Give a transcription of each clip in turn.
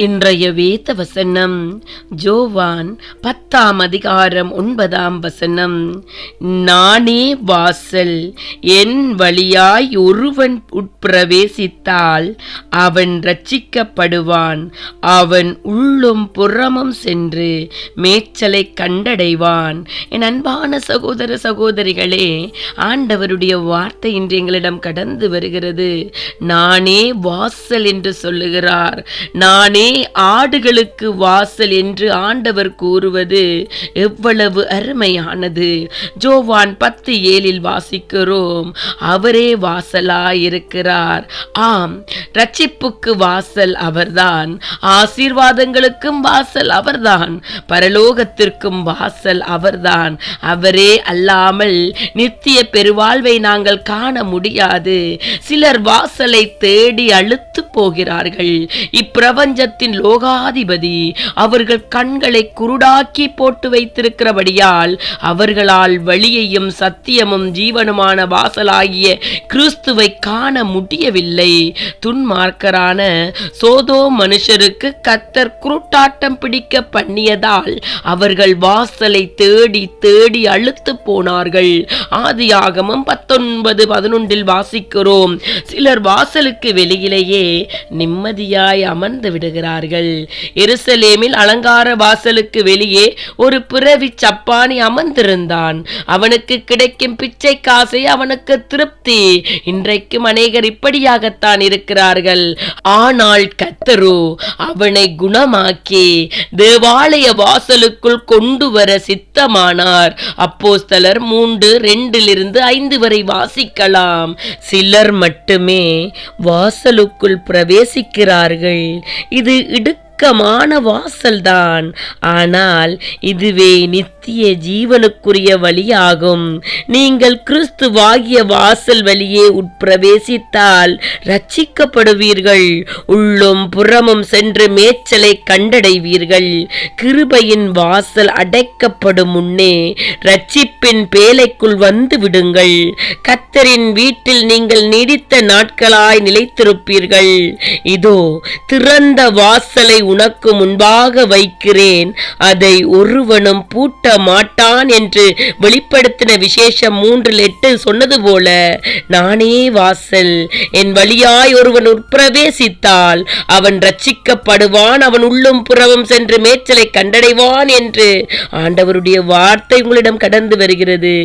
இன்றைய வேத வசனம் யோவான் 10:9. நானே வாசல், என் வழியாய் ஒருவன் உட்பிரவேசித்தால் அவன் ரட்சிக்கப்படுவான். அவன் உள்ளும் புறமும் சென்று மேய்ச்சலை கண்டடைவான். என் அன்பான சகோதர சகோதரிகளே, ஆண்டவருடைய வார்த்தை இன்று எங்களிடம் கடந்து வருகிறது. நானே வாசல் என்று சொல்லுகிறார். நானே ஆடுகளுக்கு வாசல் என்று ஆண்டவர் கூறுவது எவ்வளவு அருமையானது. யோவான் 10:7 வாசிக்கிறோம், அவரே வாசலாயிருக்கிறார். ஆம், ரட்சிப்புக்கு வாசல் அவர்தான், ஆசீர்வாதங்களுக்கும் வாசல் அவர்தான், பரலோகத்திற்கும் வாசல் அவர்தான். அவரே அல்லாமல் நித்திய பெருவாழ்வை நாங்கள் காண முடியாது. சிலர் வாசலை தேடி அழுத்து போகிறார்கள். இப்பிரபஞ்சத்தின் லோகாதிபதி அவர்கள் கண்களை குருடாக்கி போட்டு வைத்திருக்கிறபடியால் அவர்களால் வழியையும் சத்தியமும் ஜீவனுமான வாசலாகிய கிறிஸ்துவை காண முடியவில்லை. துன்மார்க்கரான சோதோம் மனுஷருக்கு கர்த்தர் குருட்டாட்டம் பிடிக்க பண்ணியதால் அவர்கள் வாசலை தேடி தேடி அழுத்து போனார்கள். ஆதியாகமம் 19:11 வாசிக்கிறோம், சிலர் வாசலுக்கு வெளியிலேயே நிம்மதியாய் அமர்ந்து விடுகிறார்கள். எருசலேமில் அலங்கார வாசலுக்கு வெளியே ஒரு பிறவி சப்பானி அமர்ந்திருந்தான். அவனுக்கு கிடைக்கும் பிச்சை காசை அவனுக்கு திருப்தி. இன்றைக்கும் அநேகர் இப்படியாகத்தான் இருக்கிறார்கள். ஆனால் கர்த்தரோ அவனை குணமாக்கி தேவாலய வாசலுக்குள் கொண்டு வர சித்தமானார். அப்போஸ்தலர் 3:2-5 வரை வாசிக்கலாம். சிலர் மட்டுமே வாசலுக்குள் பிரவேசிக்கிறார்கள். இது இடுக்கமான வாசல்தான், ஆனால் இதுவே நித்திய ஜீவனுக்குரிய வழியாகும். நீங்கள் கிறிஸ்துவாகிய வாசல் வழியே உட்பிரவேசித்தால் ரட்சிக்கப்படுவீர்கள். உள்ளும் புறமும் சென்று மேய்ச்சலை கண்டடைவீர்கள். கிருபையின் வாசல் அடைக்கப்படும் முன்னே ரட்சிப்பின் பேலைக்குள் வந்து விடுங்கள். கர்த்தரின் வீட்டில் நீங்கள் நீடித்த நாட்களாய் நிலைத்திருப்பீர்கள். இதோ திறந்த வாசலை உனக்கு முன்பாக வைக்கிறேன், அதை ஒருவனும் பூட்ட மாட்டான் என்று வெளிப்படுத்தின விசேஷம் 3:8 சொன்னது போல, நானே வாசல், என் வழியாய் ஒருவன் உட்பிரவேசித்தால் அவன் ரட்சிக்கப்படுவான், அவன் உள்ளும் புறமும் சென்று மேய்ச்சலை கண்டடைவான் என்று ஆண்டவருடைய வார்த்தை உங்களிடம் கடந்து வருகிறது.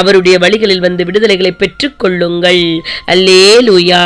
அவருடைய வழிகளில் வந்து விடுதலைகளை பெற்றுக் கொள்ளுங்கள். அல்லேலூயா.